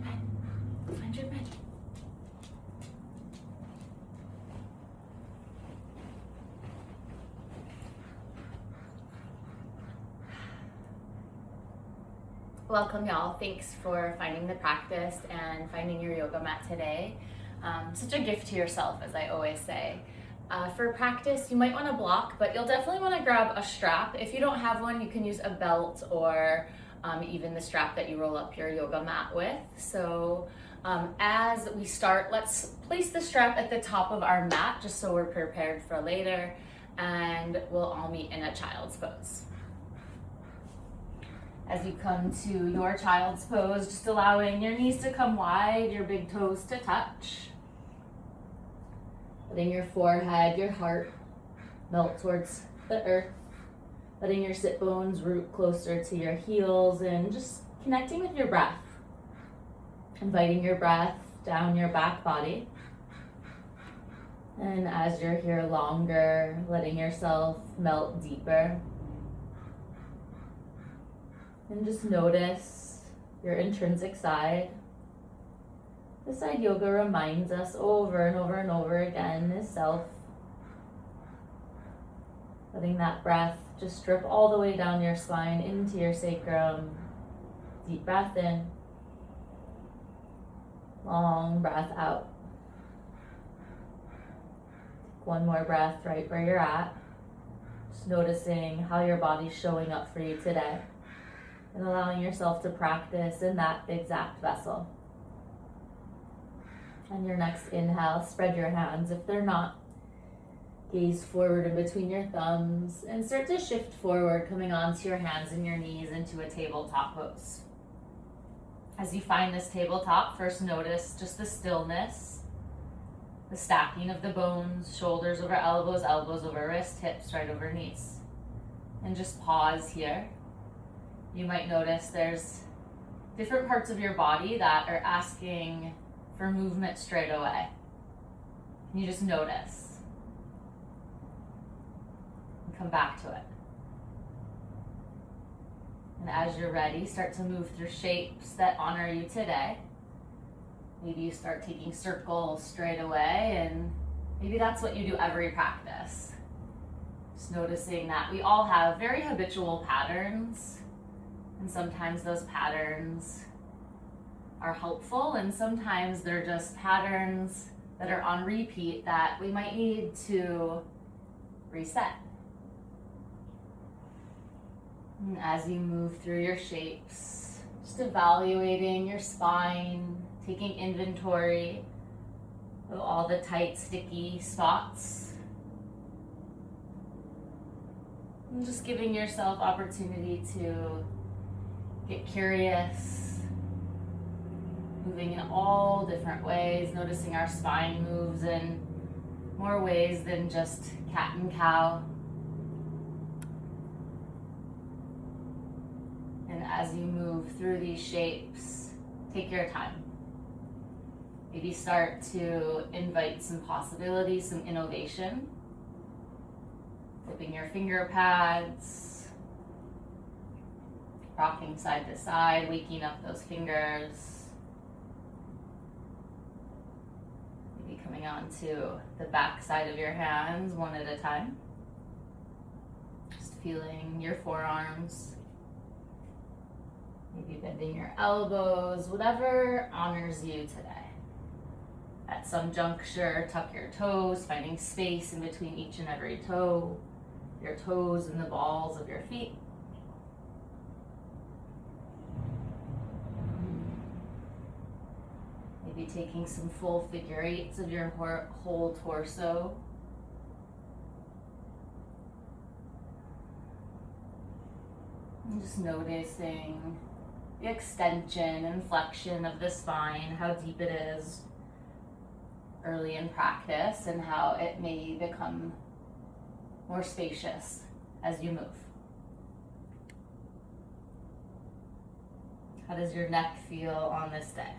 bed. Find your bed. Welcome, y'all. Thanks for finding the practice and finding your yoga mat today. Such a gift to yourself, as I always say. For practice, you might want to block, but you'll definitely want to grab a strap. If you don't have one, you can use a belt or even the strap that you roll up your yoga mat with. So as we start, let's place the strap at the top of our mat just so we're prepared for later, and we'll all meet in a child's pose. As you come to your child's pose, just allowing your knees to come wide, your big toes to touch. Letting your forehead, your heart melt towards the earth. Letting your sit bones root closer to your heels and just connecting with your breath. Inviting your breath down your back body. And as you're here longer, letting yourself melt deeper. And just notice your intrinsic side. This side yoga reminds us over and over and over again is self. Letting that breath just drip all the way down your spine into your sacrum. Deep breath in. Long breath out. Take one more breath right where you're at. Just noticing how your body's showing up for you today. And allowing yourself to practice in that exact vessel. On your next inhale, spread your hands if they're not. Gaze forward in between your thumbs and start to shift forward, coming onto your hands and your knees into a tabletop pose. As you find this tabletop, first notice just the stillness, the stacking of the bones, shoulders over elbows, elbows over wrists, hips right over knees. And just pause here. You might notice there's different parts of your body that are asking for movement straight away. You just notice and come back to it. And as you're ready, start to move through shapes that honor you today. Maybe you start taking circles straight away, and maybe that's what you do every practice. Just noticing that we all have very habitual patterns. And sometimes those patterns are helpful, and sometimes they're just patterns that are on repeat that we might need to reset. And as you move through your shapes, just evaluating your spine, taking inventory of all the tight, sticky spots. And just giving yourself opportunity to get curious, moving in all different ways, noticing our spine moves in more ways than just cat and cow. And as you move through these shapes, take your time. Maybe start to invite some possibilities, some innovation. Flipping your finger pads, rocking side to side, waking up those fingers. Maybe coming onto the back side of your hands one at a time. Just feeling your forearms. Maybe bending your elbows, whatever honors you today. At some juncture, tuck your toes, finding space in between each and every toe. Your toes and the balls of your feet. Maybe taking some full figure eights of your whole torso. And just noticing the extension and flexion of the spine, how deep it is early in practice, and how it may become more spacious as you move. How does your neck feel on this day?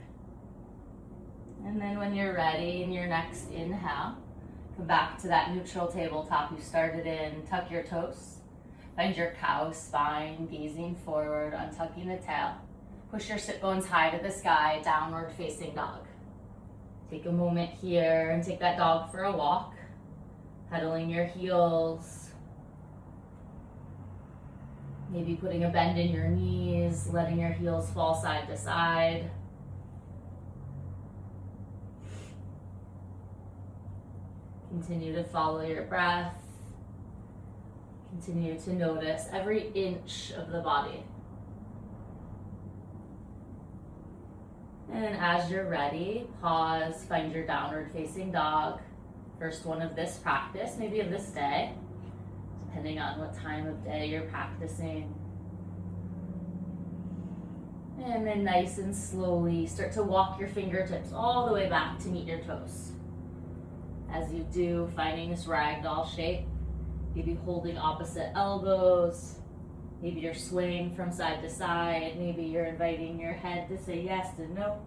And then when you're ready in your next inhale, come back to that neutral tabletop you started in, tuck your toes. Find your cow spine, gazing forward, untucking the tail. Push your sit bones high to the sky, downward facing dog. Take a moment here and take that dog for a walk, pedaling your heels, maybe putting a bend in your knees, letting your heels fall side to side. Continue to follow your breath. Continue to notice every inch of the body. And as you're ready, pause, find your downward facing dog. First one of this practice, maybe of this day, depending on what time of day you're practicing. And then nice and slowly start to walk your fingertips all the way back to meet your toes. As you do, finding this ragdoll shape, maybe holding opposite elbows, maybe you're swaying from side to side, maybe you're inviting your head to say yes and no.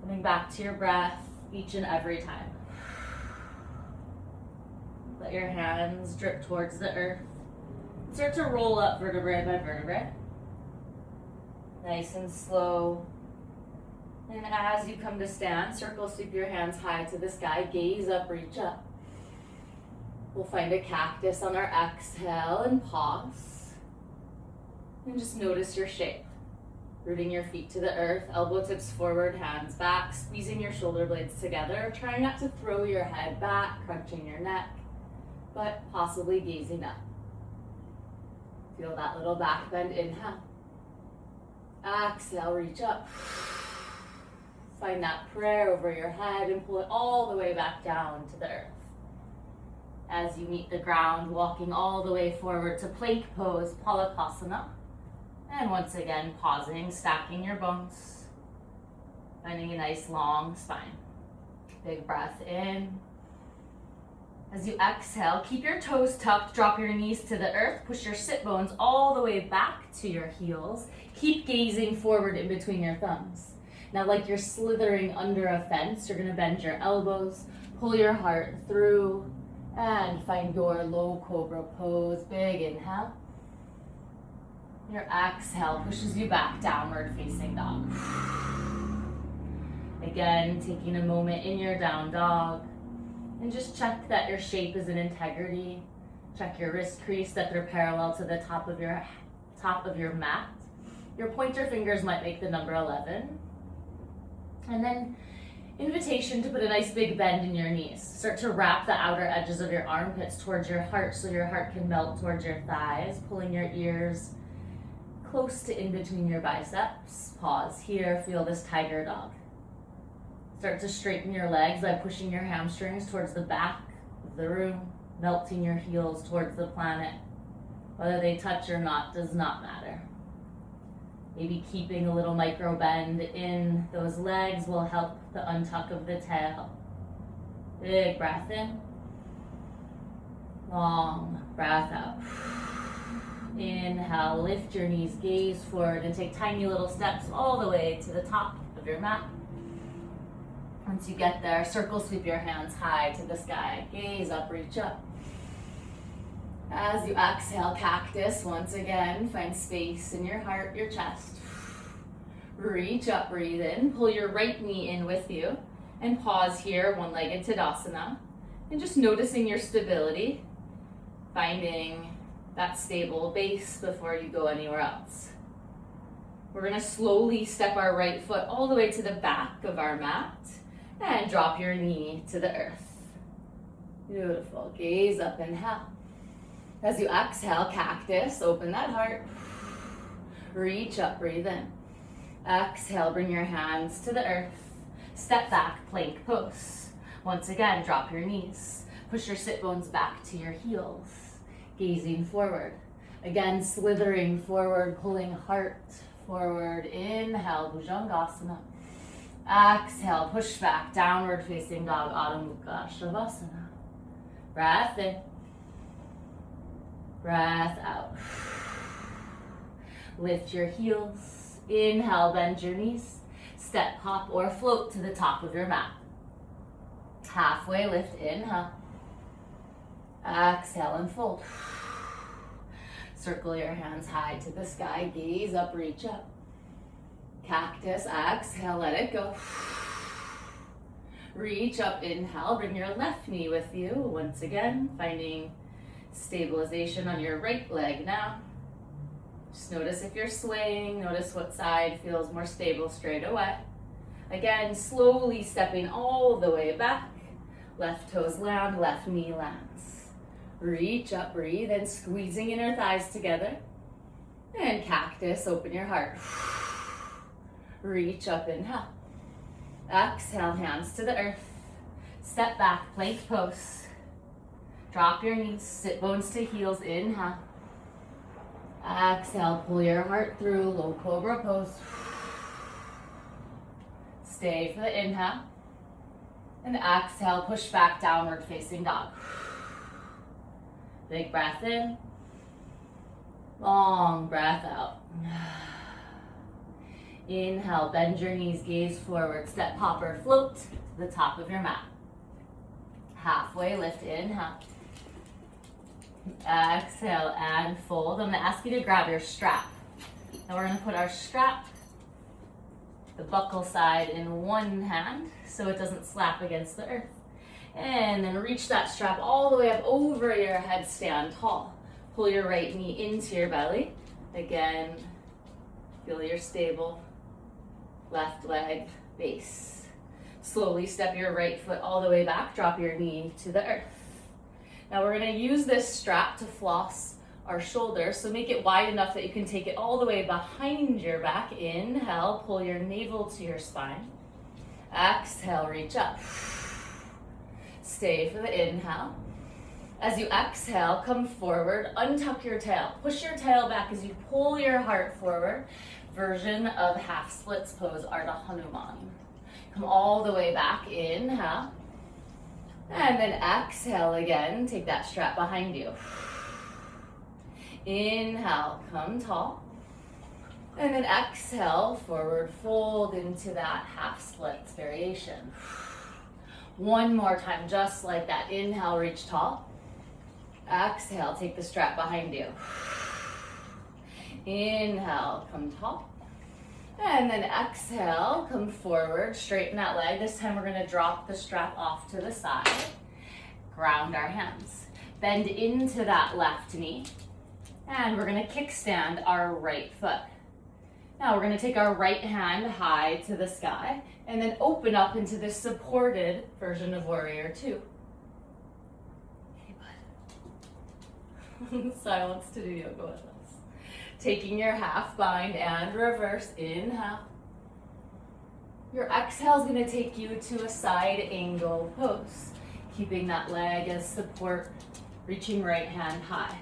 Coming back to your breath each and every time. Let your hands drip towards the earth. Start to roll up vertebrae by vertebrae. Nice and slow. And as you come to stand, circle sweep your hands high to the sky, gaze up, reach up. We'll find a cactus on our exhale and pause. And just notice your shape. Rooting your feet to the earth, elbow tips forward, hands back, squeezing your shoulder blades together. Trying not to throw your head back, crunching your neck, but possibly gazing up. Feel that little back bend, inhale. Exhale, reach up. Find that prayer over your head and pull it all the way back down to the earth. As you meet the ground, walking all the way forward to plank pose, Palakasana. And once again, pausing, stacking your bones. Finding a nice long spine. Big breath in. As you exhale, keep your toes tucked, drop your knees to the earth, push your sit bones all the way back to your heels. Keep gazing forward in between your thumbs. Now, like you're slithering under a fence, you're gonna bend your elbows, pull your heart through, and find your low cobra pose. Big inhale. Your exhale pushes you back, downward facing dog. Again, taking a moment in your down dog, and just check that your shape is in integrity. Check your wrist crease, that they're parallel to the top of your mat. Your pointer fingers might make the number 11. And then invitation to put a nice big bend in your knees. Start to wrap the outer edges of your armpits towards your heart so your heart can melt towards your thighs, pulling your ears close to in between your biceps. Pause here, feel this tiger dog. Start to straighten your legs by pushing your hamstrings towards the back of the room, melting your heels towards the planet. Whether they touch or not does not matter. Maybe keeping a little micro bend in those legs will help the untuck of the tail. Big breath in. Long breath out. Inhale, lift your knees, gaze forward, and take tiny little steps all the way to the top of your mat. Once you get there, circle sweep your hands high to the sky. Gaze up, reach up. As you exhale, cactus, once again, find space in your heart, your chest. Reach up, breathe in, pull your right knee in with you, and pause here, one-legged Tadasana. And just noticing your stability, finding that stable base before you go anywhere else. We're gonna slowly step our right foot all the way to the back of our mat, and drop your knee to the earth. Beautiful, gaze up, inhale. As you exhale, cactus, open that heart. Reach up, breathe in. Exhale, bring your hands to the earth. Step back, plank pose. Once again, drop your knees. Push your sit bones back to your heels. Gazing forward. Again, slithering forward, pulling heart forward. Inhale, Bhujangasana. Exhale, push back, downward facing dog, Adho Mukha Shavasana. Breath in. Breath out. Lift your heels. Inhale, bend your knees. Step, hop, or float to the top of your mat. Halfway lift, inhale. Exhale and fold. Circle your hands high to the sky, gaze up, reach up. Cactus, exhale, let it go. Reach up, inhale, bring your left knee with you. Once again, finding stabilization on your right leg now. Just notice if you're swaying, notice what side feels more stable straight away. Again, slowly stepping all the way back. Left toes land, left knee lands. Reach up, breathe, and squeezing inner thighs together. And cactus, open your heart. Reach up, inhale. Exhale, hands to the earth. Step back, plank pose. Drop your knees, sit bones to heels, inhale. Exhale, pull your heart through, low cobra pose. Stay for the inhale. And exhale, push back, downward facing dog. Big breath in. Long breath out. Inhale, bend your knees, gaze forward, step hopper, float to the top of your mat. Halfway lift, inhale. Exhale and fold. I'm going to ask you to grab your strap. Now we're going to put our strap, the buckle side, in one hand so it doesn't slap against the earth. And then reach that strap all the way up over your head, stand tall. Pull your right knee into your belly. Again, feel your stable left leg base. Slowly step your right foot all the way back, drop your knee to the earth. Now we're going to use this strap to floss our shoulders, so make it wide enough that you can take it all the way behind your back. Inhale, pull your navel to your spine. Exhale, reach up. Stay for the inhale. As you exhale, come forward, untuck your tail. Push your tail back as you pull your heart forward. Version of half splits pose, Ardha Hanuman. Come all the way back, inhale. And then exhale again, take that strap behind you. Inhale, come tall. And then exhale, forward fold into that half splits variation. One more time, just like that. Inhale, reach tall. Exhale, take the strap behind you. Inhale, come tall. And then exhale, come forward, straighten that leg. This time we're gonna drop the strap off to the side. Ground our hands. Bend into that left knee. And we're gonna kickstand our right foot. Now we're gonna take our right hand high to the sky and then open up into this supported version of Warrior Two. Hey, bud. Silence to do yoga with us. Taking your half bind and reverse, inhale. Your exhale is going to take you to a side angle pose, keeping that leg as support, reaching right hand high.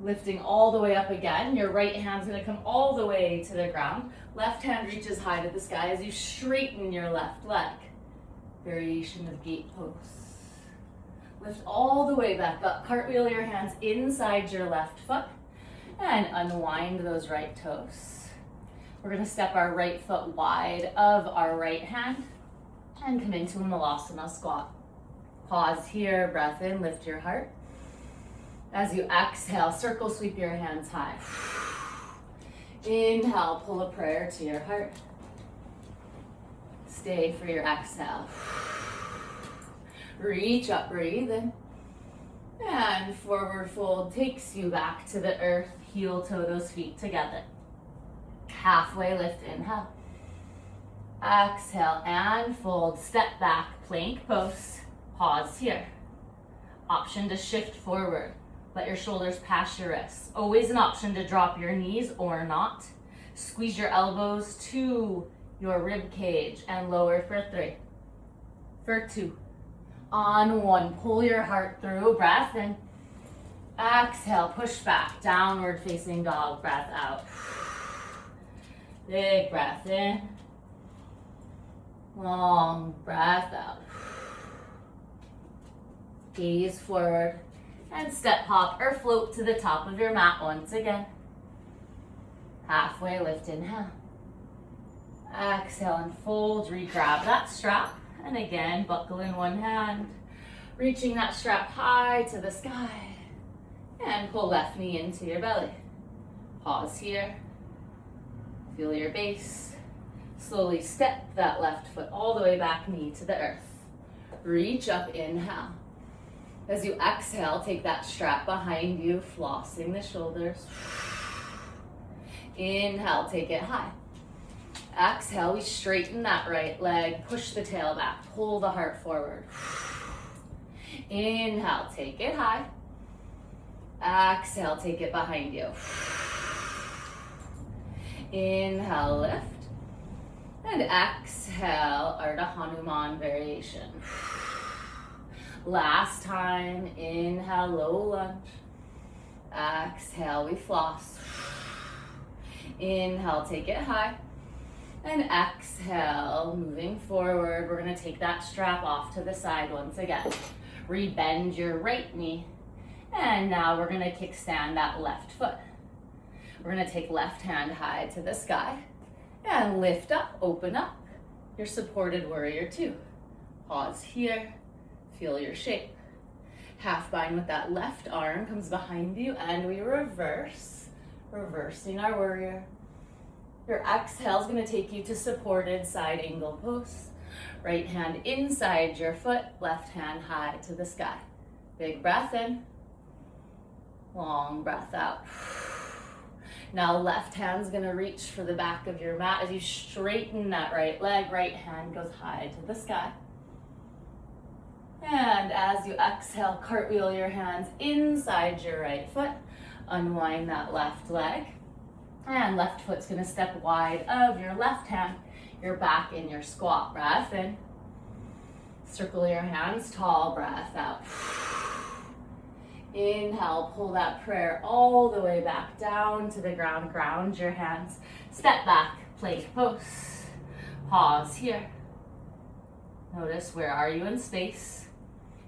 Lifting all the way up again, your right hand's going to come all the way to the ground. Left hand reaches high to the sky as you straighten your left leg. Variation of gate pose. Lift all the way back up. Cartwheel your hands inside your left foot and unwind those right toes. We're going to step our right foot wide of our right hand and come into a Malasana squat. Pause here, breath in, lift your heart. As you exhale, circle sweep your hands high. Inhale, pull a prayer to your heart. Stay for your exhale. Reach up, breathe in. And forward fold takes you back to the earth, heel toe those feet together. Halfway lift, inhale. Exhale and fold, step back, plank pose. Pause here. Option to shift forward. Let your shoulders pass your wrists. Always an option to drop your knees or not. Squeeze your elbows to your rib cage and lower for 3. For 2. On 1, pull your heart through, breath in. Exhale, push back, downward facing dog, breath out. Big breath in. Long breath out. Gaze forward and step hop or float to the top of your mat once again. Halfway lift, inhale. Exhale and fold, re-grab that strap. And again, buckle in one hand, reaching that strap high to the sky. And pull left knee into your belly. Pause here. Feel your base. Slowly step that left foot all the way back, knee to the earth. Reach up, inhale. As you exhale, take that strap behind you, flossing the shoulders. Inhale, take it high. Exhale, we straighten that right leg, push the tail back, pull the heart forward. Inhale, take it high. Exhale, take it behind you. Inhale, lift. And exhale, Ardha Hanuman variation. Last time, inhale, low lunge. Exhale, we floss. Inhale, take it high. And exhale, moving forward, we're gonna take that strap off to the side once again. Rebend your right knee. And now we're gonna kickstand that left foot. We're gonna take left hand high to the sky and lift up, open up your supported warrior two. Pause here, feel your shape. Half bind with that left arm comes behind you and we reverse, reversing our warrior. Your exhale is gonna take you to supported side angle pose. Right hand inside your foot, left hand high to the sky. Big breath in, long breath out. Now left hand's gonna reach for the back of your mat as you straighten that right leg, right hand goes high to the sky. And as you exhale, cartwheel your hands inside your right foot, unwind that left leg, and left foot's gonna step wide of your left hand. You're back in your squat, breath in. Circle your hands tall, breath out. Inhale, pull that prayer all the way back down to the ground. Ground your hands. Step back, plank pose. Pause here. Notice where are you in space.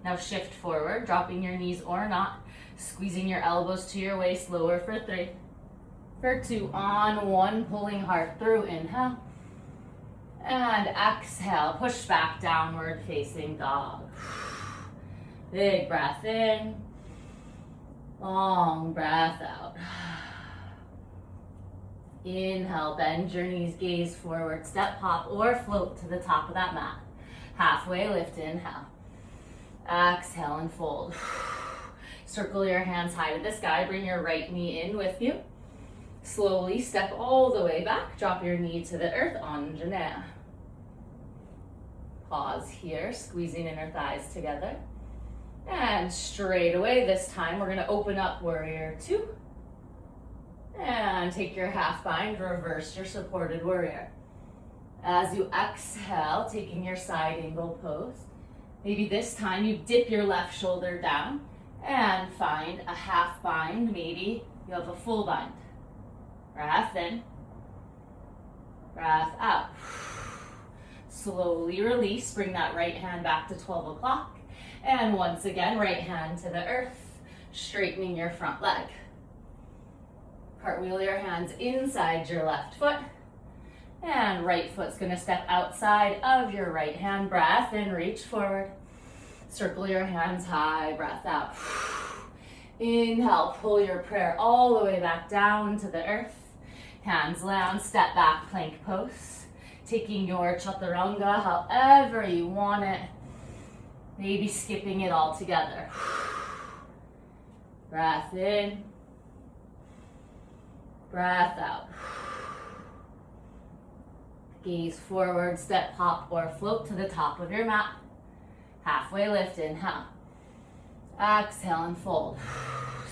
Now shift forward, dropping your knees or not. Squeezing your elbows to your waist, lower for 3. For 2, on 1, pulling heart through, inhale. And exhale, push back, downward facing dog. Big breath in. Long breath out. Inhale, bend your knees, gaze forward, step, hop, or float to the top of that mat. Halfway lift, inhale. Exhale and fold. Circle your hands high to the sky, bring your right knee in with you. Slowly step all the way back, drop your knee to the earth, Anjaneyya. Pause here, squeezing inner thighs together. And straight away this time, we're gonna open up warrior two. And take your half bind, reverse your supported warrior. As you exhale, taking your side angle pose. Maybe this time you dip your left shoulder down and find a half bind. Maybe you have a full bind. Breath in, breath out. Slowly release, bring that right hand back to 12 o'clock. And once again, right hand to the earth, straightening your front leg. Cartwheel your hands inside your left foot. And right foot's gonna step outside of your right hand. Breath in, reach forward. Circle your hands high, breath out. Inhale, pull your prayer all the way back down to the earth. Hands down, step back, plank pose. Taking your chaturanga however you want it. Maybe skipping it all together. Breath in. Breath out. Gaze forward, step, hop, or float to the top of your mat. Halfway lift, inhale. Exhale and fold.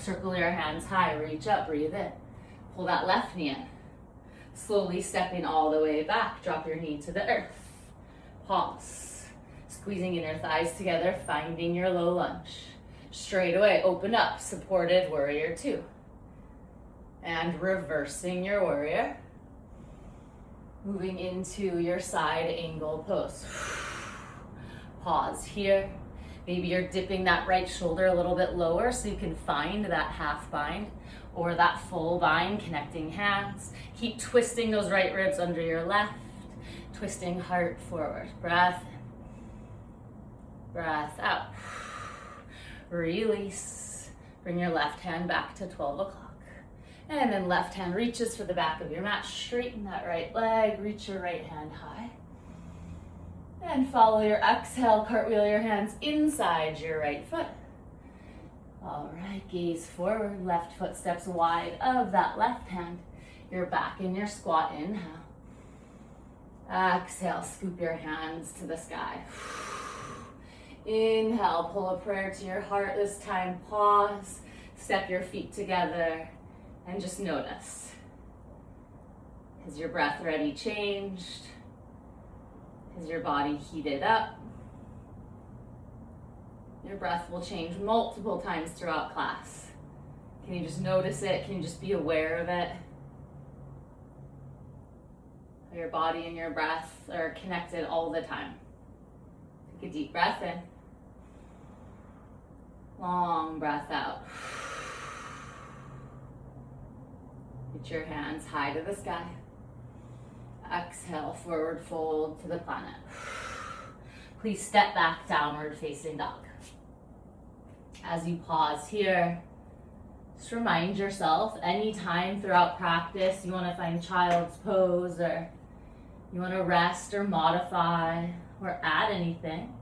Circle your hands high, reach up, breathe in. Pull that left knee in. Slowly stepping all the way back, drop your knee to the earth. Pause. Squeezing inner thighs together, finding your low lunge. Straight away, open up, supported warrior two. And reversing your warrior. Moving into your side angle pose. Pause here. Maybe you're dipping that right shoulder a little bit lower so you can find that half bind or that full bind, connecting hands. Keep twisting those right ribs under your left, twisting heart forward. Breath in, breath out. Release, Bring your left hand back to 12 o'clock. And then left hand reaches for the back of your mat. Straighten that right leg. Reach your right hand high. And follow your exhale. Cartwheel your hands inside your right foot. All right, gaze forward. Left foot steps wide of that left hand. You're back in your squat. Inhale. Exhale, scoop your hands to the sky. Inhale, pull a prayer to your heart this time. Pause, step your feet together, and just notice. Has your breath already changed? Has your body heated up? Your breath will change multiple times throughout class. Can you just notice it? Can you just be aware of it? Your body and your breath are connected all the time. Take a deep breath in. Long breath out. Reach your hands high to the sky. Exhale, forward fold to the planet. Please step back, downward facing dog. As you pause here, just remind yourself anytime throughout practice you want to find child's pose, or you want to rest or modify or add anything,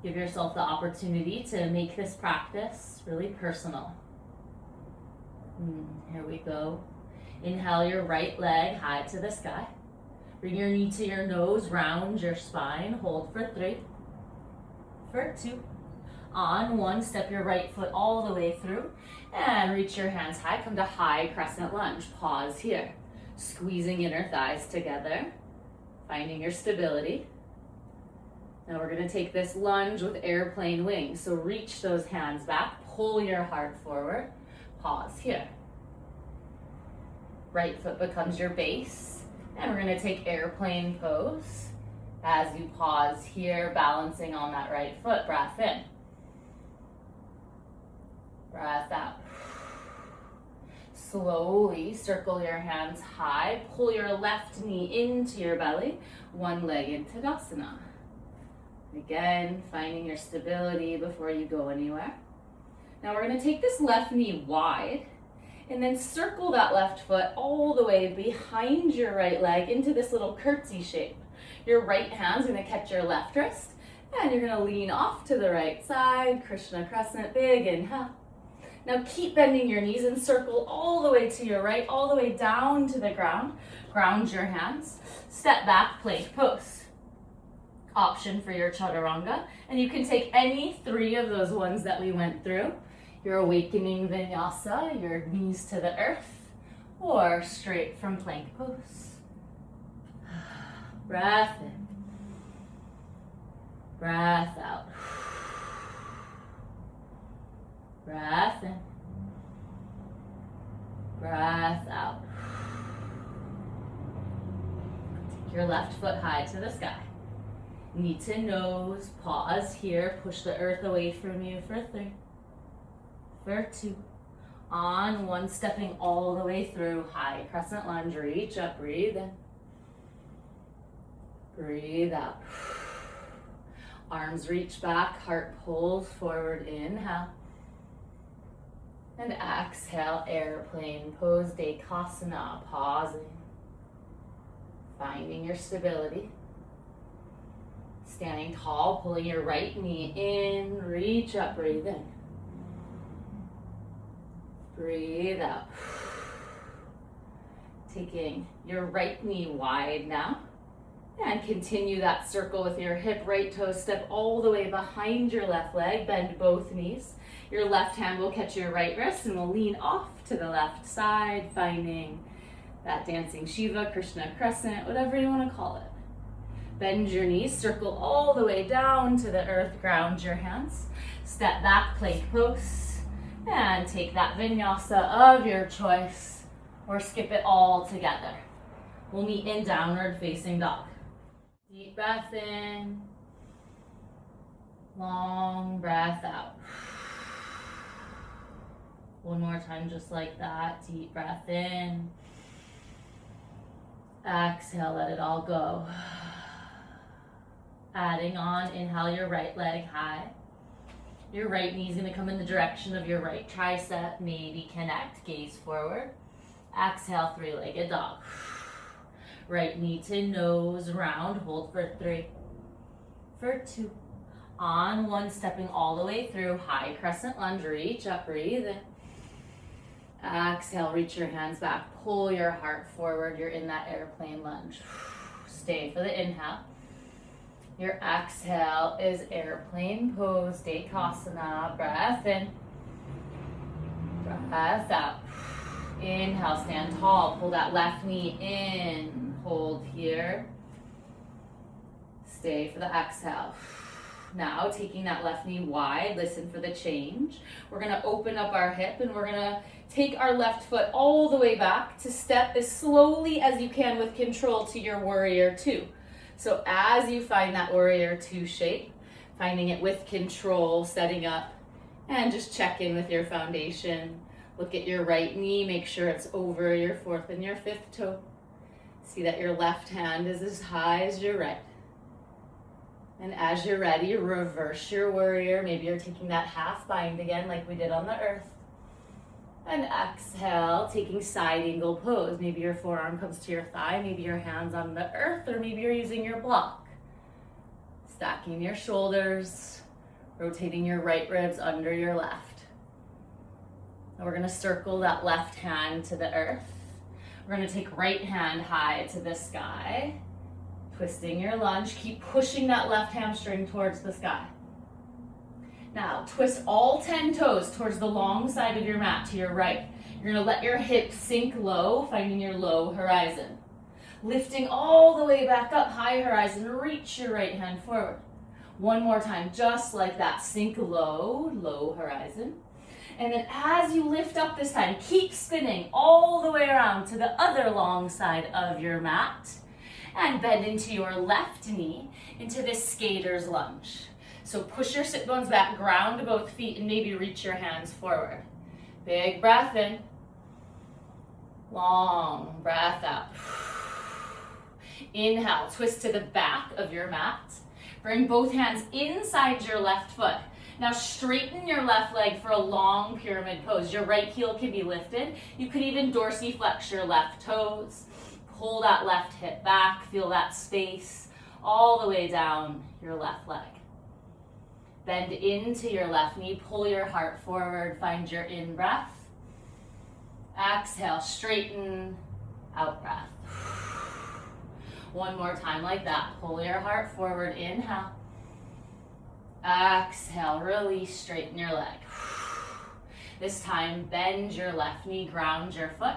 give yourself the opportunity to make this practice really personal. Here we go. Inhale your right leg high to the sky. Bring your knee to your nose, round your spine. Hold for 3, for 2. On 1, step your right foot all the way through and reach your hands high. Come to high crescent lunge. Pause here. Squeezing inner thighs together. Finding your stability. Now we're going to take this lunge with airplane wings. So reach those hands back. Pull your heart forward. Pause here. Right foot becomes your base. And we're going to take airplane pose. As you pause here, balancing on that right foot. Breath in. Breath out. Slowly circle your hands high. Pull your left knee into your belly. One leg in Tadasana. Again, finding your stability before you go anywhere. Now we're going to take this left knee wide and then circle that left foot all the way behind your right leg into this little curtsy shape. Your right hand's going to catch your left wrist and you're going to lean off to the right side. Krishna crescent, big inhale. Now keep bending your knees and circle all the way to your right, all the way down to the ground. Ground your hands. Step back, plank pose. Option for your chaturanga. And you can take any 3 of those ones that we went through. Your awakening vinyasa, your knees to the earth, or straight from plank pose. Breath in. Breath out. Breath in. Breath out. Take your left foot high to the sky. Knee to nose. Pause here. Push the earth away from you for 3. For 2. On 1, stepping all the way through. High crescent lunge. Reach up. Breathe in. Breathe out. Arms reach back. Heart pulls forward. Inhale. And exhale, airplane pose, Dekasana, pausing. Finding your stability. Standing tall, pulling your right knee in, reach up, breathe in. Breathe out. Taking your right knee wide now. And continue that circle with your hip, right toe, step all the way behind your left leg, bend both knees. Your left hand will catch your right wrist and will lean off to the left side, finding that dancing Shiva, Krishna crescent, whatever you want to call it. Bend your knees, circle all the way down to the earth, ground your hands. Step back, plank pose, and take that vinyasa of your choice, or skip it all together. We'll meet in downward facing dog. Deep breath in, long breath out. One more time, just like that. Deep breath in. Exhale, let it all go. Adding on, inhale your right leg high. Your right knee is going to come in the direction of your right tricep. Maybe connect, gaze forward. Exhale, three-legged dog. Right knee to nose, round, hold for 3, for 2. On 1, stepping all the way through, high crescent lunge, reach up, breathe in. Exhale, reach your hands back, pull your heart forward, you're in that airplane lunge. Stay for the inhale. Your exhale is airplane pose, Dekasana, breath in, breath out. Inhale, stand tall, pull that left knee in, hold here. Stay for the exhale. Now, taking that left knee wide, listen for the change. We're gonna open up our hip and we're gonna take our left foot all the way back to step as slowly as you can with control to your warrior 2. So as you find that warrior 2 shape, finding it with control, setting up, and just check in with your foundation. Look at your right knee, make sure it's over your 4th and your 5th toe. See that your left hand is as high as your right. And as you're ready, reverse your warrior. Maybe you're taking that half bind again like we did on the earth. And exhale, taking side angle pose. Maybe your forearm comes to your thigh, maybe your hand's on the earth, or maybe you're using your block. Stacking your shoulders, rotating your right ribs under your left. And we're gonna circle that left hand to the earth. We're gonna take right hand high to the sky. Twisting your lunge, keep pushing that left hamstring towards the sky. Now, twist all 10 toes towards the long side of your mat to your right. You're gonna let your hips sink low, finding your low horizon. Lifting all the way back up, high horizon, reach your right hand forward. One more time, just like that, sink low, low horizon. And then as you lift up this time, keep spinning all the way around to the other long side of your mat. And bend into your left knee into this skater's lunge. So push your sit bones back, ground both feet, and maybe reach your hands forward. Big breath in. Long breath out. Inhale, twist to the back of your mat. Bring both hands inside your left foot. Now straighten your left leg for a long pyramid pose. Your right heel can be lifted. You could even dorsiflex your left toes. Pull that left hip back, feel that space all the way down your left leg. Bend into your left knee, pull your heart forward, find your in-breath. Exhale, straighten, out-breath. One more time like that. Pull your heart forward, inhale. Exhale, release, straighten your leg. This time, bend your left knee, ground your foot.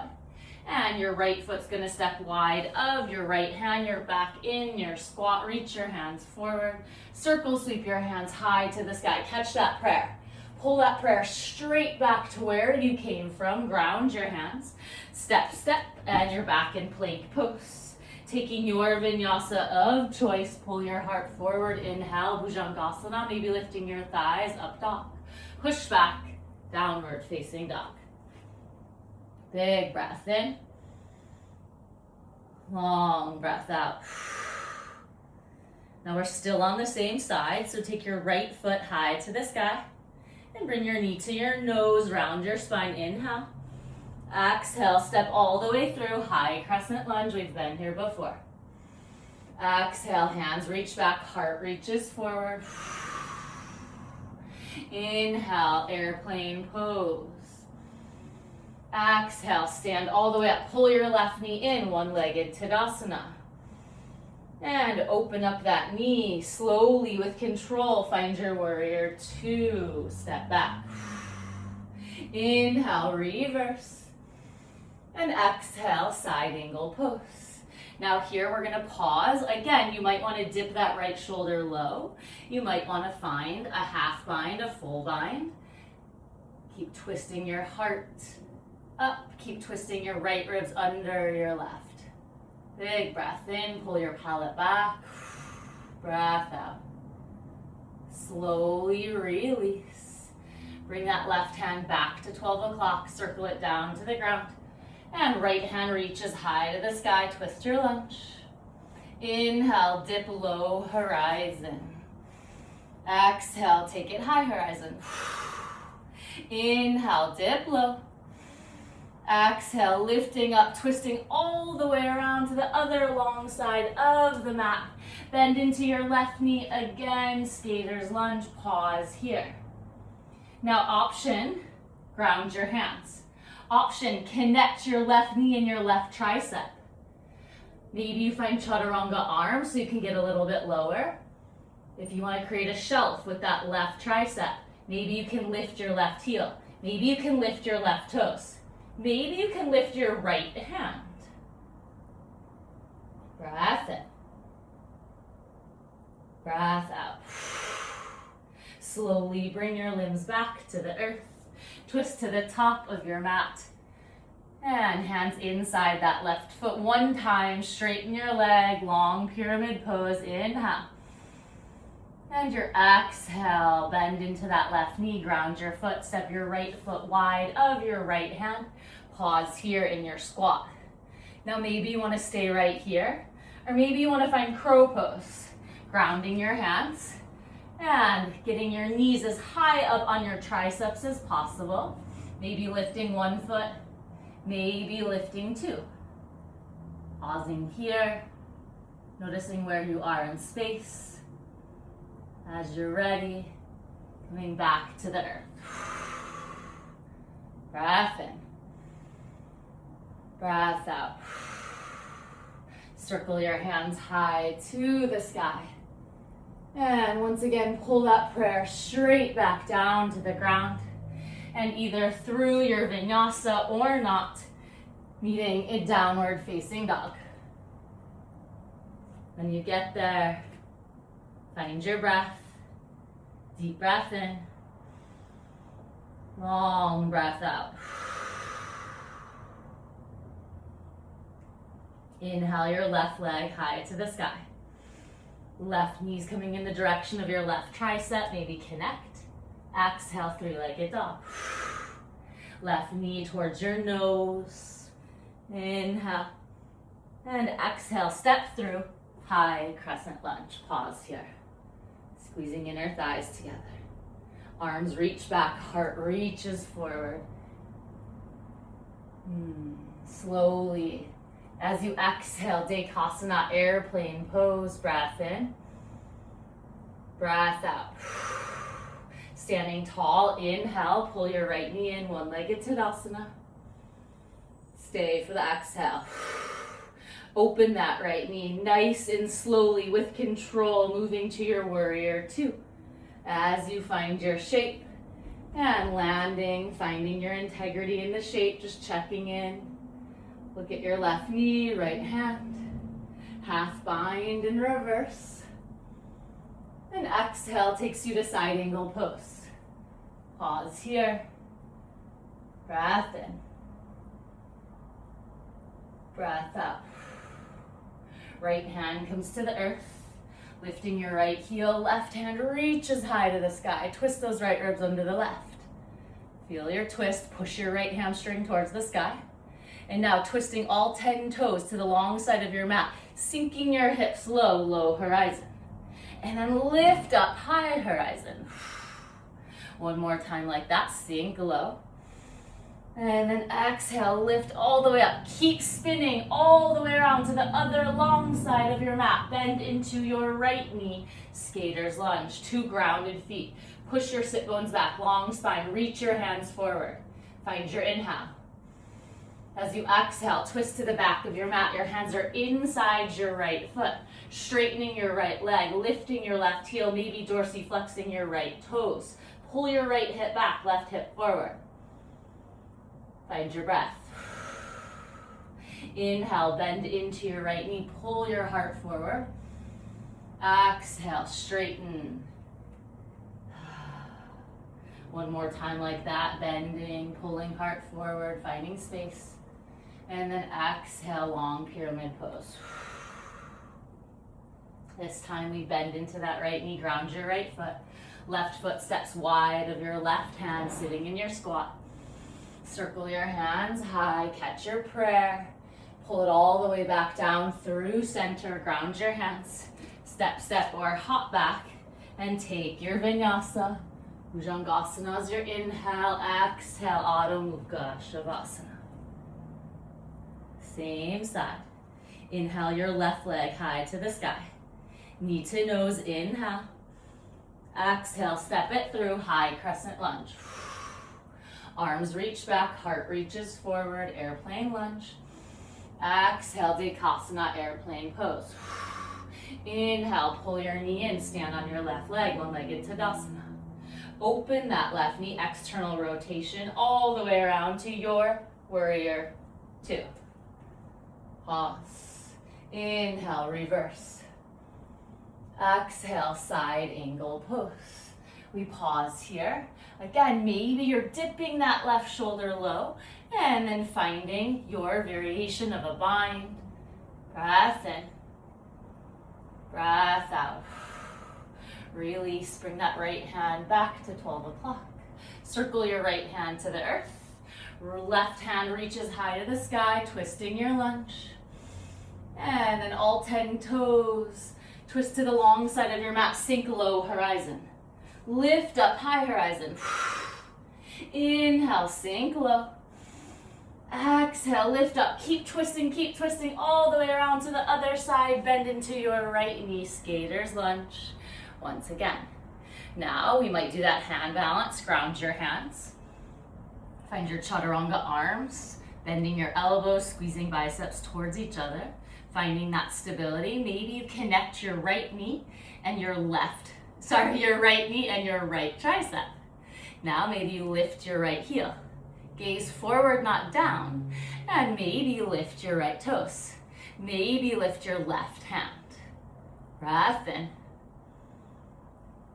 And your right foot's gonna step wide of your right hand. You're back in your squat. Reach your hands forward. Circle sweep your hands high to the sky. Catch that prayer. Pull that prayer straight back to where you came from. Ground your hands. Step, step, and you're back in plank pose. Taking your vinyasa of choice, pull your heart forward. Inhale, Bhujangasana. Maybe lifting your thighs, up dog. Push back, downward facing dog. Big breath in. Long breath out. Now we're still on the same side, so take your right foot high to the sky and bring your knee to your nose, round your spine. Inhale. Exhale, step all the way through, high crescent lunge. We've been here before. Exhale, hands reach back, heart reaches forward. Inhale, airplane pose. Exhale, stand all the way up. Pull your left knee in, one-legged Tadasana. And open up that knee slowly with control. Find your warrior 2. Step back. Inhale, reverse. And exhale, side angle pose. Now here we're gonna pause. Again, you might wanna dip that right shoulder low. You might wanna find a half bind, a full bind. Keep twisting your heart up. Keep twisting your right ribs under your left. Big breath in, pull your palate back. Breath out. Slowly release. Bring that left hand back to 12 o'clock. Circle it down to the ground. And right hand reaches high to the sky. Twist your lunge. Inhale, dip low horizon. Exhale, take it high, horizon. Inhale, dip low. Exhale, lifting up, twisting all the way around to the other long side of the mat. Bend into your left knee again, skater's lunge, pause here. Now option, ground your hands. Option, connect your left knee and your left tricep. Maybe you find chaturanga arms so you can get a little bit lower. If you want to create a shelf with that left tricep, maybe you can lift your left heel. Maybe you can lift your left toes. Maybe you can lift your right hand. Breath in. Breath out. Slowly bring your limbs back to the earth. Twist to the top of your mat. And hands inside that left foot. One time, straighten your leg, long pyramid pose. Inhale. And your exhale, bend into that left knee, ground your foot, step your right foot wide of your right hand. Pause here in your squat. Now maybe you want to stay right here, or maybe you want to find crow pose. Grounding your hands and getting your knees as high up on your triceps as possible. Maybe lifting one foot, maybe lifting two. Pausing here, noticing where you are in space. As you're ready, coming back to the earth. Breath in. Breath out. Circle your hands high to the sky. And once again, pull that prayer straight back down to the ground. And either through your vinyasa or not, meeting a downward facing dog. When you get there, find your breath. Deep breath in. Long breath out. Inhale your left leg high to the sky. Left knee's coming in the direction of your left tricep. Maybe connect. Exhale, three-legged dog. Left knee towards your nose. Inhale. And exhale, step through. High crescent lunge. Pause here. Squeezing inner thighs together. Arms reach back, heart reaches forward. Slowly, as you exhale, Dekasana, airplane pose. Breath in. Breath out. Standing tall, inhale, pull your right knee in, one-legged Tadasana. Stay for the exhale. Open that right knee, nice and slowly with control, moving to your warrior two. As you find your shape and landing, finding your integrity in the shape, just checking in. Look at your left knee, right hand, half bind and reverse. And exhale takes you to side angle pose. Pause here. Breath in. Breath out. Right hand comes to the earth, lifting your right heel, left hand reaches high to the sky. Twist those right ribs under the left. Feel your twist, push your right hamstring towards the sky. And now twisting all 10 toes to the long side of your mat, sinking your hips low, low horizon. And then lift up, high horizon. One more time like that, sink low. And then exhale, lift all the way up. Keep spinning all the way around to the other long side of your mat. Bend into your right knee, skater's lunge, two grounded feet. Push your sit bones back, long spine, reach your hands forward. Find your inhale. As you exhale, twist to the back of your mat. Your hands are inside your right foot. Straightening your right leg, lifting your left heel, maybe dorsiflexing your right toes. Pull your right hip back, left hip forward. Find your breath. Inhale, bend into your right knee, pull your heart forward. Exhale, straighten. One more time like that, bending, pulling heart forward, finding space. And then exhale, long pyramid pose. This time we bend into that right knee, ground your right foot. Left foot steps wide of your left hand, sitting in your squat. Circle your hands high, catch your prayer. Pull it all the way back down through center, ground your hands. Step, step, or hop back. And take your vinyasa. Bhujangasana is your inhale, exhale, Adho Mukha Shavasana. Same side. Inhale your left leg high to the sky. Knee to nose, inhale. Exhale, step it through, high crescent lunge. Arms reach back, heart reaches forward, airplane lunge. Exhale, Dekasana, airplane pose. Inhale, pull your knee in, stand on your left leg, one-legged Tadasana. Open that left knee, external rotation, all the way around to your warrior two. Pause. Inhale, reverse. Exhale, side angle pose. We pause here. Again, maybe you're dipping that left shoulder low and then finding your variation of a bind. Breath in. Breath out. Release, bring that right hand back to 12 o'clock. Circle your right hand to the earth. Left hand reaches high to the sky, twisting your lunge. And then all 10 toes twist to the long side of your mat, sink low horizon. Lift up, high horizon. Inhale, sink low. Exhale, lift up. Keep twisting all the way around to the other side. Bend into your right knee, skater's lunge. Once again. Now we might do that hand balance. Ground your hands. Find your chaturanga arms. Bending your elbows, squeezing biceps towards each other. Finding that stability. Maybe you connect your right knee and your right knee and your right tricep. Now maybe you lift your right heel. Gaze forward, not down. And maybe lift your right toes. Maybe lift your left hand. Breath in.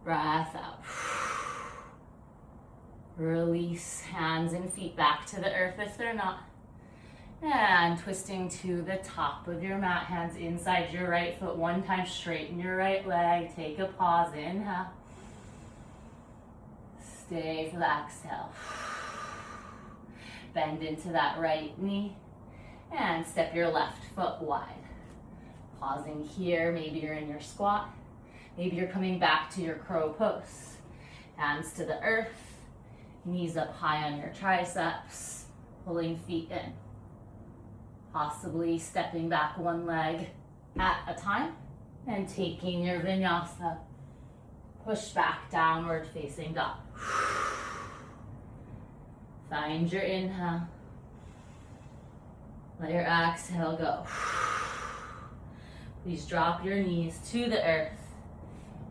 Breath out. Release hands and feet back to the earth if they're not. And twisting to the top of your mat, hands inside your right foot. One time, straighten your right leg. Take a pause, inhale. Stay for the exhale. Bend into that right knee. And step your left foot wide. Pausing here, maybe you're in your squat. Maybe you're coming back to your crow pose. Hands to the earth. Knees up high on your triceps. Pulling feet in. Possibly stepping back one leg at a time and taking your vinyasa. Push back, downward facing dog. Find your inhale. Let your exhale go. Please drop your knees to the earth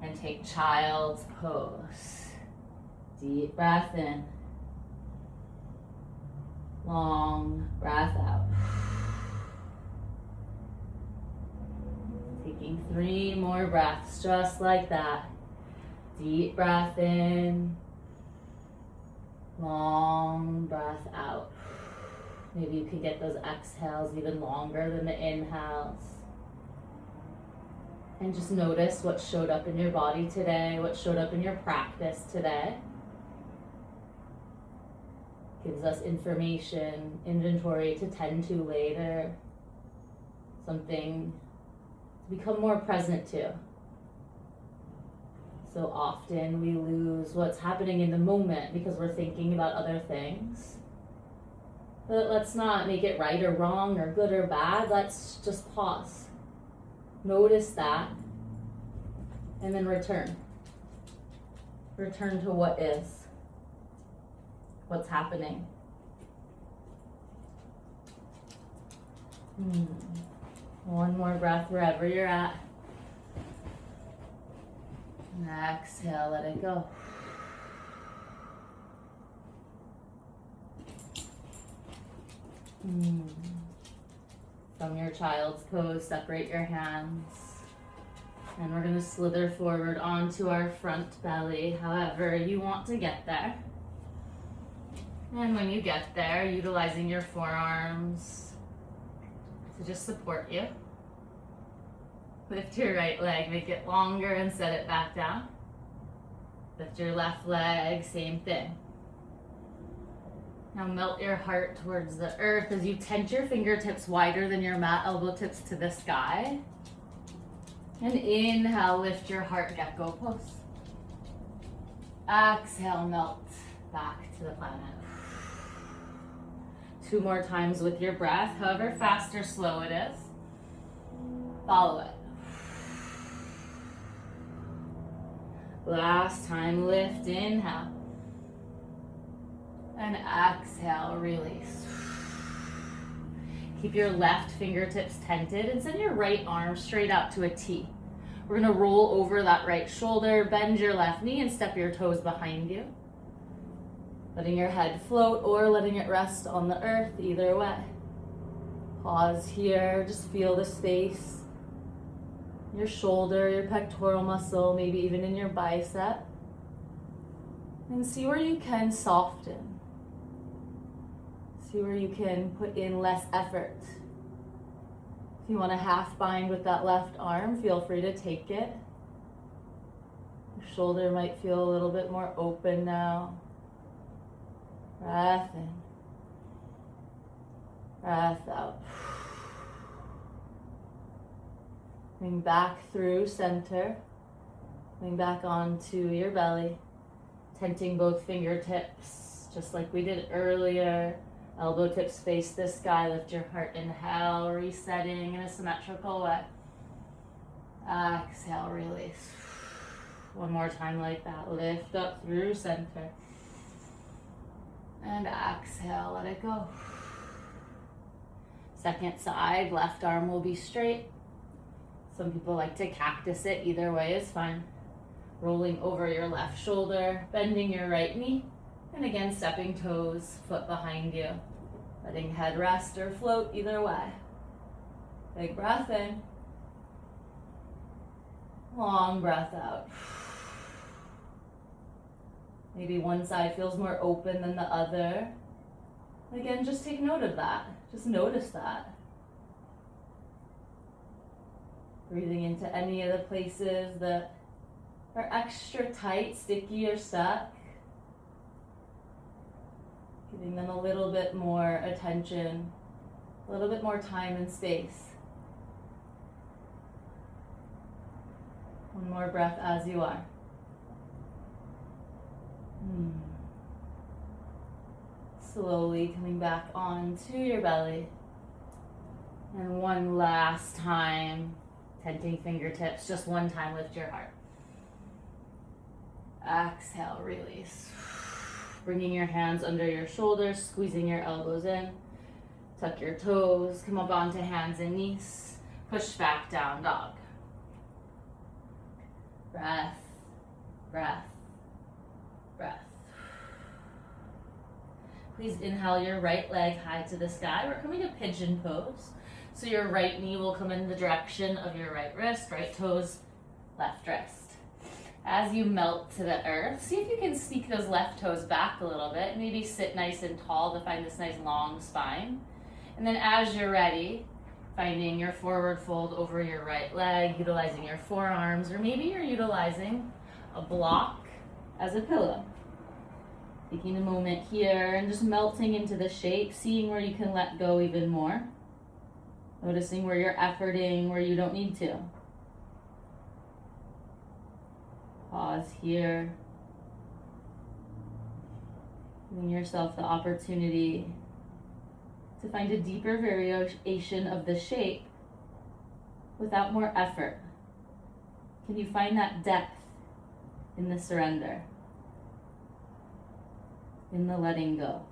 and take child's pose. Deep breath in. Long breath out. Taking 3 more breaths, just like that. Deep breath in. Long breath out. Maybe you can get those exhales even longer than the inhales. And just notice what showed up in your body today, what showed up in your practice today. Gives us information, inventory to tend to later. Something to become more present to. So often we lose what's happening in the moment because we're thinking about other things. But let's not make it right or wrong or good or bad. Let's just pause. Notice that. And then return. Return to what is. What's happening. One more breath wherever you're at. And exhale, let it go. From your child's pose, separate your hands. And we're going to slither forward onto our front belly, however you want to get there. And when you get there, utilizing your forearms to just support you. Lift your right leg, make it longer and set it back down. Lift your left leg, same thing. Now melt your heart towards the earth as you tense your fingertips wider than your mat, elbow tips to the sky. And inhale, lift your heart, gecko pose. Exhale, melt back to the planet. 2 more times with your breath, however fast or slow it is. Follow it. Last time, lift, inhale. And exhale, release. Keep your left fingertips tented and send your right arm straight up to a T. We're gonna roll over that right shoulder, bend your left knee and step your toes behind you. Letting your head float or letting it rest on the earth, either way. Pause here, just feel the space. Your shoulder, your pectoral muscle, maybe even in your bicep. And see where you can soften. See where you can put in less effort. If you want a half bind with that left arm, feel free to take it. Your shoulder might feel a little bit more open now. Breath in. Breath out. Coming back through center. Coming back onto your belly. Tenting both fingertips, just like we did earlier. Elbow tips face the sky. Lift your heart. Inhale, resetting in a symmetrical way. Exhale, release. One more time like that. Lift up through center. And exhale, let it go. Second side, left arm will be straight. Some people like to cactus it. Either way is fine. Rolling over your left shoulder, bending your right knee. And again, stepping toes, foot behind you. Letting head rest or float, either way. Big breath in. Long breath out. Maybe one side feels more open than the other. Again, just take note of that. Just notice that. Breathing into any of the places that are extra tight, sticky, or stuck. Giving them a little bit more attention, a little bit more time and space. One more breath as you are. Slowly coming back onto your belly. And one last time, tenting fingertips. Just one time, lift your heart. Exhale, release. Bringing your hands under your shoulders, squeezing your elbows in. Tuck your toes, come up onto hands and knees. Push back, down dog. Breath, breath, breath. Please inhale your right leg high to the sky. We're coming to pigeon pose. So your right knee will come in the direction of your right wrist, right toes, left wrist. As you melt to the earth, see if you can sneak those left toes back a little bit. Maybe sit nice and tall to find this nice long spine. And then as you're ready, finding your forward fold over your right leg, utilizing your forearms, or maybe you're utilizing a block as a pillow. Taking a moment here and just melting into the shape, seeing where you can let go even more. Noticing where you're efforting, where you don't need to. Pause here. Giving yourself the opportunity to find a deeper variation of the shape without more effort. Can you find that depth in the surrender? In the letting go?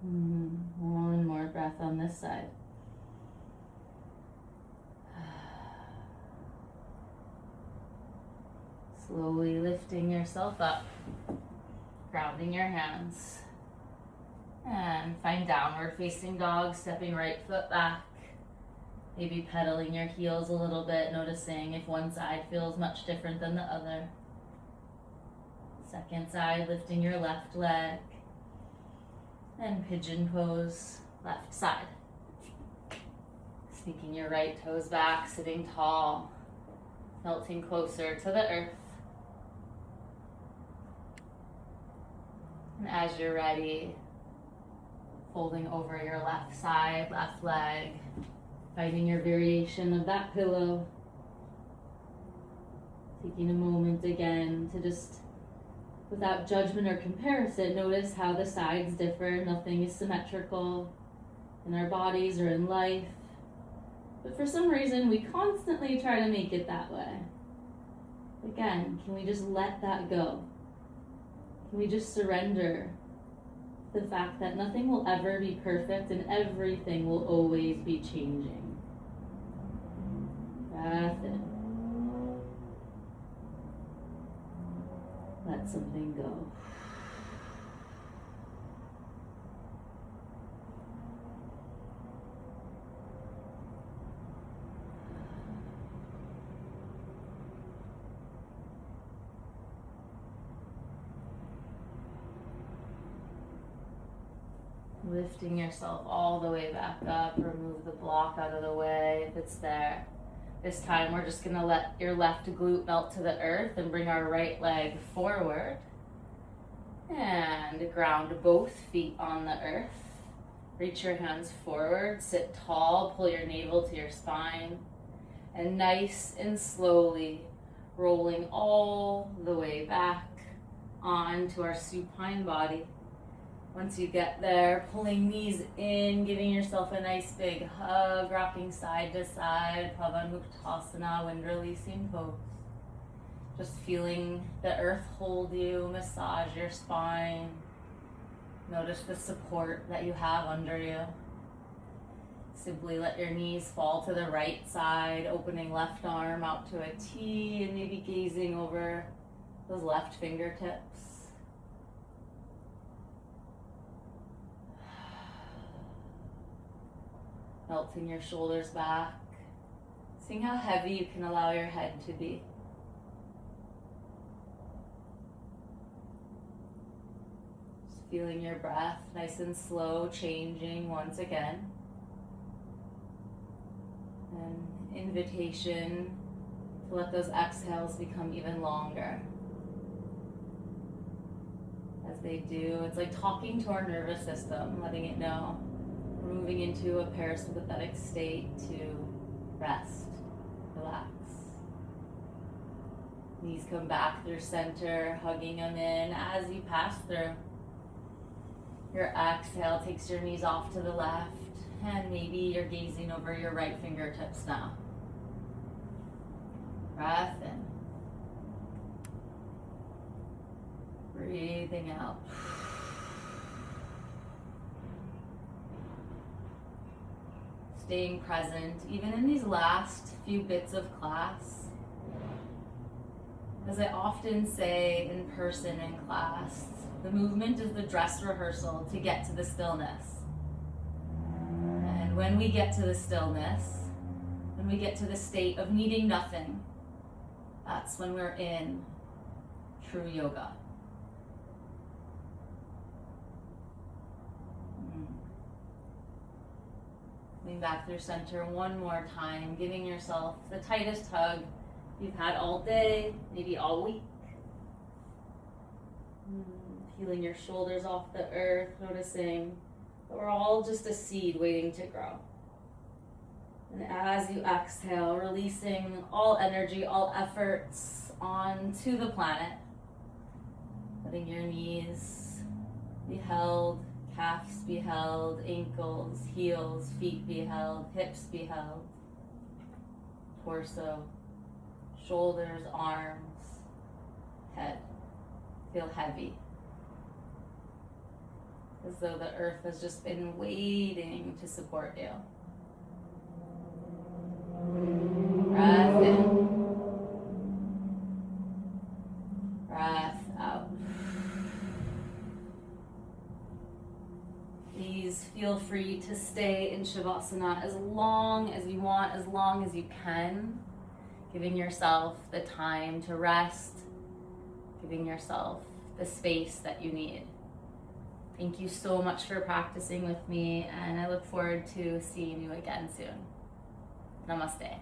One more breath on this side. Slowly lifting yourself up, grounding your hands, and find downward facing dog, stepping right foot back, maybe pedaling your heels a little bit, noticing if one side feels much different than the other. Second side, lifting your left leg, and pigeon pose, left side. Sneaking your right toes back, sitting tall, melting closer to the earth. And as you're ready, folding over your left side, left leg, finding your variation of that pillow. Taking a moment again to just, without judgment or comparison, notice how the sides differ. Nothing is symmetrical in our bodies or in life. But for some reason, we constantly try to make it that way. Again, can we just let that go? Can we just surrender the fact that nothing will ever be perfect and everything will always be changing? Breath in. Let something go. Lifting yourself all the way back up. Remove the block out of the way if it's there. This time we're just going to let your left glute melt to the earth and bring our right leg forward. And ground both feet on the earth. Reach your hands forward, sit tall, pull your navel to your spine. And nice and slowly rolling all the way back onto our supine body. Once you get there, pulling knees in, giving yourself a nice big hug, rocking side to side, Pavanmuktasana, wind releasing pose. Just feeling the earth hold you, massage your spine. Notice the support that you have under you. Simply let your knees fall to the right side, opening left arm out to a T, and maybe gazing over those left fingertips. Melting your shoulders back, seeing how heavy you can allow your head to be. Just feeling your breath nice and slow, changing once again. An invitation to let those exhales become even longer. As they do, it's like talking to our nervous system, letting it know. We're moving into a parasympathetic state to rest, relax. Knees come back through center, hugging them in as you pass through. Your exhale takes your knees off to the left, and maybe you're gazing over your right fingertips now. Breath in. Breathing out. Staying present, even in these last few bits of class. As I often say in person in class, the movement is the dress rehearsal to get to the stillness. And when we get to the stillness, when we get to the state of needing nothing, that's when we're in true yoga. Coming back through center one more time, giving yourself the tightest hug you've had all day, maybe all week. Peeling your shoulders off the earth, noticing that we're all just a seed waiting to grow. And as you exhale, releasing all energy, all efforts onto the planet. Letting your knees be held, calves be held, ankles, heels, feet be held, hips be held, torso, shoulders, arms, head. Feel heavy. As though the earth has just been waiting to support you. Breath in. Breath out. Please feel free to stay in Shavasana as long as you want, as long as you can. Giving yourself the time to rest, giving yourself the space that you need. Thank you so much for practicing with me, and I look forward to seeing you again soon. Namaste.